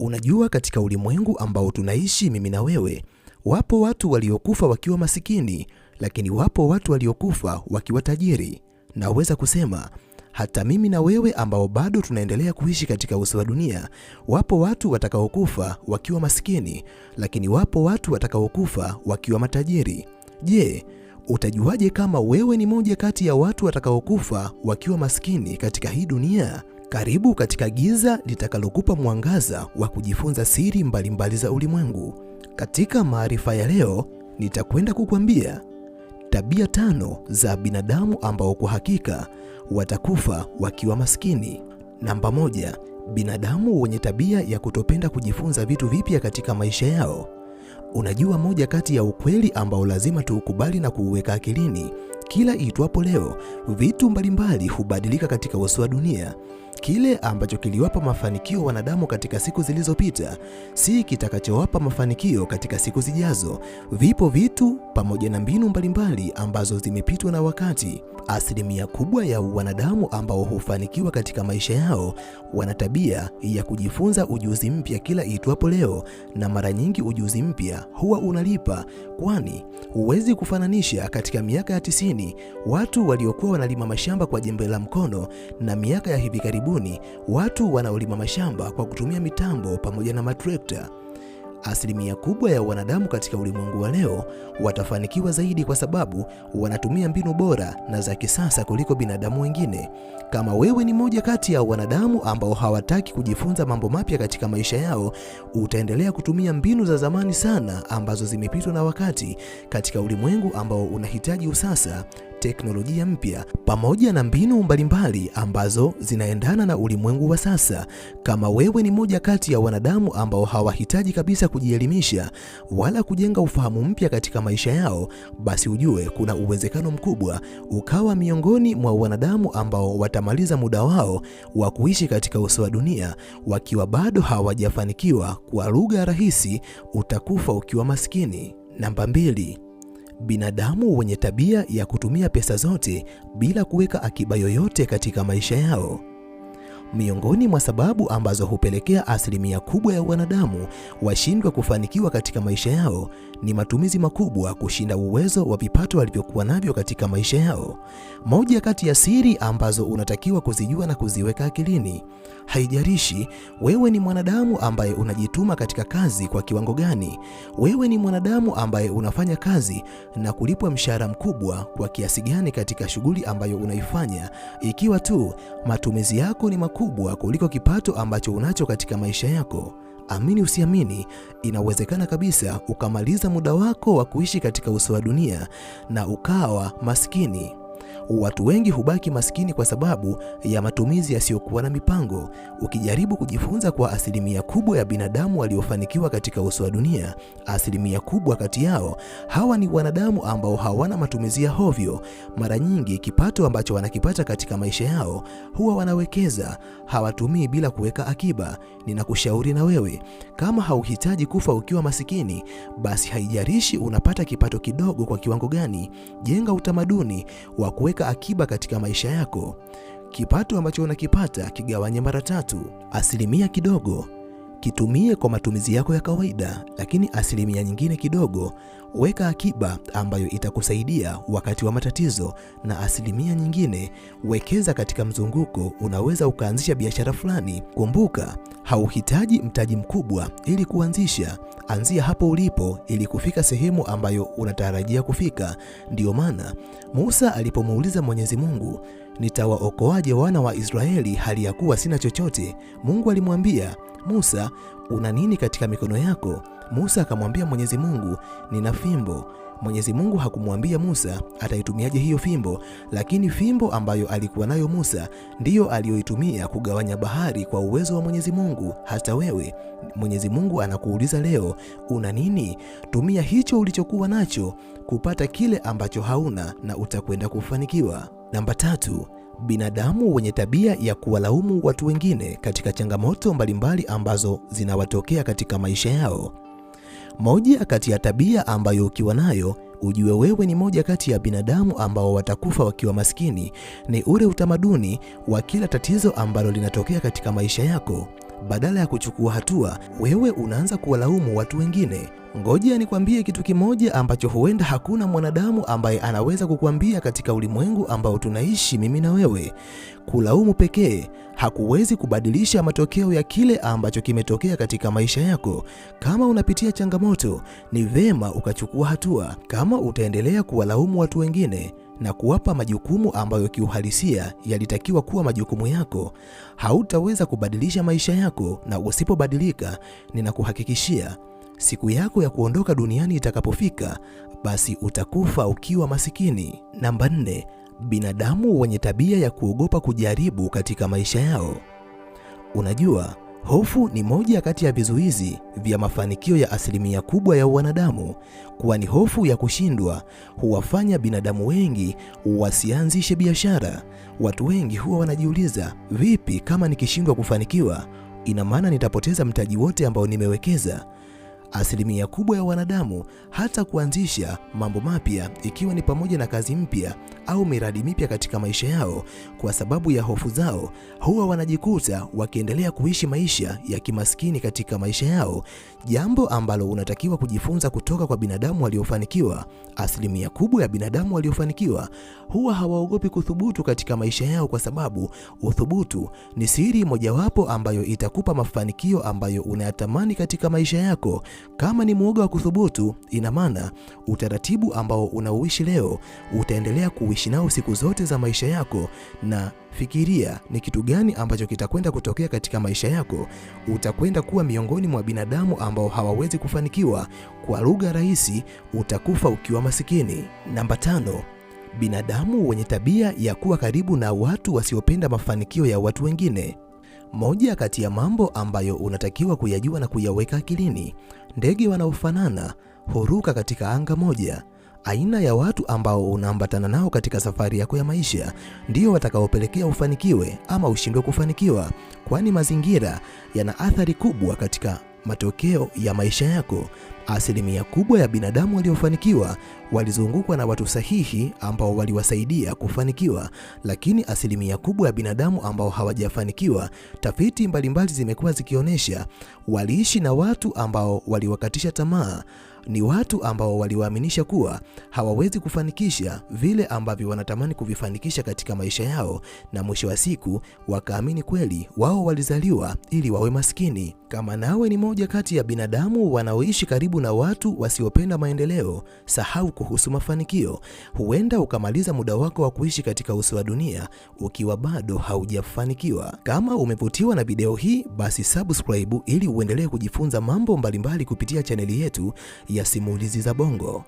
Unajua, katika ulimwengu ambao tunaishi mimi na wewe, wapo watu waliokufa wakiwa masikini, lakini wapo watu waliokufa wakiwa tajiri. Naweza kusema hata mimi na wewe ambao bado tunaendelea kuishi katika uso wa dunia, wapo watu watakaokufa wakiwa masikini, lakini wapo watu watakaokufa wakiwa matajiri. Je, utajuaje kama wewe ni moja kati ya watu watakaokufa wakiwa masikini katika hii dunia? Karibu katika giza litakalokupa mwangaza wa kujifunza siri mbalimbali za ulimwengu. Katika maarifa ya leo, nitakwenda kukwambia tabia 5 za binadamu ambao kwa hakika watakufa wakiwa maskini. Namba 1, binadamu wenye tabia ya kutopenda kujifunza vitu vipya katika maisha yao. Unajua, moja kati ya ukweli ambao lazima tuukubali na kuuweka akilini, kila itwapo leo, vitu mbalimbali hubadilika katika uso wa dunia. Kile ambacho kiliwapa mafanikio wanadamu katika siku zilizopita si kitakachowapa mafanikio katika siku zijazo. Vipo vitu pamoja na mbinu mbalimbali ambazo zimepitwa na wakati. Asilimia kubwa ya wanadamu ambao hufanikiwa katika maisha yao wana tabia ya kujifunza ujuzi mpya kila itwapo leo, na mara nyingi ujuzi mpya huwa unalipa, kwani huwezi kufananisha katika miaka ya 90 watu waliokuwa wanalima mashamba kwa jembe la mkono na miaka ya hivi karibuni watu wanaolima mashamba kwa kutumia mitambo pamoja na matrekta. Asilimia kubwa ya wanadamu katika ulimwengu wa leo watafanikiwa zaidi kwa sababu wanatumia mbinu bora na za kisasa kuliko binadamu wengine. Kama wewe ni moja kati ya wanadamu ambao hawataki kujifunza mambo mapya katika maisha yao, utaendelea kutumia mbinu za zamani sana ambazo zimepitwa na wakati katika ulimwengu ambao unahitaji usasa, teknolojia mpya pamoja na mbinu mbalimbali ambazo zinaendana na ulimwengu wa sasa. Kama wewe ni moja kati ya wanadamu ambao hawahitaji kabisa kujielimisha wala kujenga ufahamu mpya katika maisha yao, basi ujue kuna uwezekano mkubwa ukawa miongoni mwa wanadamu ambao watamaliza muda wao wa kuishi katika uso wa dunia wakiwa bado hawajafanikiwa. Kwa lugha rahisi, utakufa ukiwa maskini. Namba 2, binadamu wenye tabia ya kutumia pesa zote bila kuweka akiba yoyote katika maisha yao. Miongoni mwa sababu ambazo hupelekea asilimia kubwa ya wanadamu washindwe kufanikiwa katika maisha yao ni matumizi makubwa kushinda uwezo wa vipato walivyokuwa navyo katika maisha yao. Moja kati ya siri ambazo unatakiwa kuzijua na kuziweka akilini, haijalishi wewe ni mwanadamu ambaye unajituma katika kazi kwa kiwango gani, wewe ni mwanadamu ambaye unafanya kazi na kulipwa mshahara mkubwa kwa kiasi gani katika shughuli ambayo unaifanya, ikiwa tu matumizi yako ni makubwa kuliko kipato ambacho unacho katika maisha yako, amini usiamini, inawezekana kabisa ukamaliza muda wako wa kuishi katika uso wa dunia na ukawa maskini. Watu wengi hubaki maskini kwa sababu ya matumizi yasiyokuwa na mipango. Ukijaribu kujifunza kwa asilimia kubwa ya binadamu waliofanikiwa katika uso wa dunia, asilimia kubwa kati yao hawa ni wanadamu ambao hawana matumizi ya hovyo. Mara nyingi kipato ambacho wanakipata katika maisha yao huwa wanawekeza, hawatumii bila kuweka akiba. Ninakushauri na wewe, kama hauhitaji kufa ukiwa masikini, basi haijalishi unapata kipato kidogo kwa kiwango gani, jenga utamaduni wa kuweka akiba katika maisha yako. Kipato ambacho unakipata kigawanye mara 3. Asilimia kidogo kitumie kwa matumizi yako ya kawaida, lakini asilimia nyingine kidogo weka akiba ambayo itakusaidia wakati wa matatizo, na asilimia nyingine wekeza katika mzunguko. Unaweza ukaanzisha biashara fulani. Kumbuka, hauhitaji mtaji mkubwa ili kuanzisha. Anzia hapo ulipo ili kufika sehemu ambayo unatarajia kufika. Ndiyo maana Musa alipomuuliza Mwenyezi Mungu, nitawaokoaje wana wa Israeli hali ya kuwa sina chochote? Mungu alimwambia, Musa, una nini katika mikono yako? Musa akamwambia Mwenyezi Mungu, nina fimbo. Mwenyezi Mungu hakumwambia Musa ataitumiaje hiyo fimbo, lakini fimbo ambayo alikuwa nayo Musa ndiyo aliyoitumia kugawanya bahari kwa uwezo wa Mwenyezi Mungu. Hata wewe Mwenyezi Mungu anakuuliza leo, una nini? Tumia hicho ulichokuwa nacho kupata kile ambacho hauna na utakwenda kufanikiwa. Namba 3, binadamu wenye tabia ya kuwalaumu watu wengine katika changamoto mbalimbali ambazo zinawatokea katika maisha yao. Moja kati ya tabia ambayo ukiwa nayo ujue wewe ni moja kati ya binadamu ambao watakufa wakiwa maskini ni ule utamaduni wa kila tatizo ambalo linatokea katika maisha yako, Badala ya kuchukua hatua, wewe unaanza kuwalaumu watu wengine. Ngoja nikwambie kitu kimoja ambacho huenda hakuna mwanadamu ambaye anaweza kukwambia katika ulimwengu ambao tunaishi mimi na wewe. Kulaumu pekee hakuwezi kubadilisha matokeo ya kile ambacho kimetokea katika maisha yako. Kama unapitia changamoto, ni vema ukachukua hatua. Kama utaendelea kuwalaumu watu wengine na kuwapa majukumu ambayo kiuhalisia yalitakiwa kuwa majukumu yako, hautaweza kubadilisha maisha yako, na usipobadilika, ninakuhakikishia siku yako ya kuondoka duniani itakapofika, basi utakufa ukiwa masikini. Namba 4, binadamu wenye tabia ya kuogopa kujaribu katika maisha yao. Unajua, hofu ni moja kati ya vizuizi vya mafanikio ya asilimia kubwa ya wanadamu, kwani hofu ya kushindwa huwafanya binadamu wengi wasianzishe biashara. Watu wengi huwa wanajiuliza, vipi kama nikishindwa kufanikiwa? Ina maana nitapoteza mtaji wote ambao nimewekeza. Asilimia kubwa ya wanadamu hata kuanzisha mambo mapya, ikiwa ni pamoja na kazi mpya au miradi mipya katika maisha yao, kwa sababu ya hofu zao, huwa wanajikuta wakiendelea kuishi maisha ya kimaskini katika maisha yao, jambo ambalo unatakiwa kujifunza kutoka kwa binadamu waliofanikiwa. Asilimia kubwa ya binadamu waliofanikiwa huwa hawaogopi kuthubutu katika maisha yao, kwa sababu uthubutu ni siri mojawapo ambayo itakupa mafanikio ambayo unayatamani katika maisha yako. Kama ni mwoga wa kuthubutu, ina maana utaratibu ambao unauishi leo utaendelea kuishi nao siku zote za maisha yako. Na fikiria ni kitu gani ambacho kitakwenda kutokea katika maisha yako. Utakwenda kuwa miongoni mwa binadamu ambao hawawezi kufanikiwa. Kwa lugha rahisi, utakufa ukiwa masikini. Namba 5, binadamu wenye tabia ya kuwa karibu na watu wasiopenda mafanikio ya watu wengine. Moja kati ya mambo ambayo unatakiwa kuyajua na kuyaweka akilini, ndege wanaofanana huruka katika anga moja. Aina ya watu ambao unaambatana nao katika safari yako ya maisha ndio watakaopelekea ufanikiwe ama ushindwe kufanikiwa, kwani mazingira yana athari kubwa katika matokeo ya maisha yako. Asilimia kubwa ya binadamu waliofanikiwa walizungukwa na watu sahihi ambao waliwasaidia kufanikiwa, lakini asilimia kubwa ya binadamu ambao hawajafanikiwa, tafiti mbalimbali zimekuwa zikionyesha, waliishi na watu ambao waliwakatisha tamaa. Ni watu ambao waliwaaminisha kuwa hawawezi kufanikisha vile ambavyo wanatamani kuvifanikisha katika maisha yao, na mwisho wa siku wakaamini kweli wao walizaliwa ili wawe maskini. Kama nawe ni moja kati ya binadamu wanaoishi karibu na watu wasiopenda maendeleo, sahau kuhusu mafanikio. Huenda ukamaliza muda wako wa kuishi katika uso wa dunia ukiwa bado haujafanikiwa. Kama umevutiwa na video hii, basi subscribe ili uendelee kujifunza mambo mbalimbali kupitia chaneli yetu ya Simulizi za Bongo.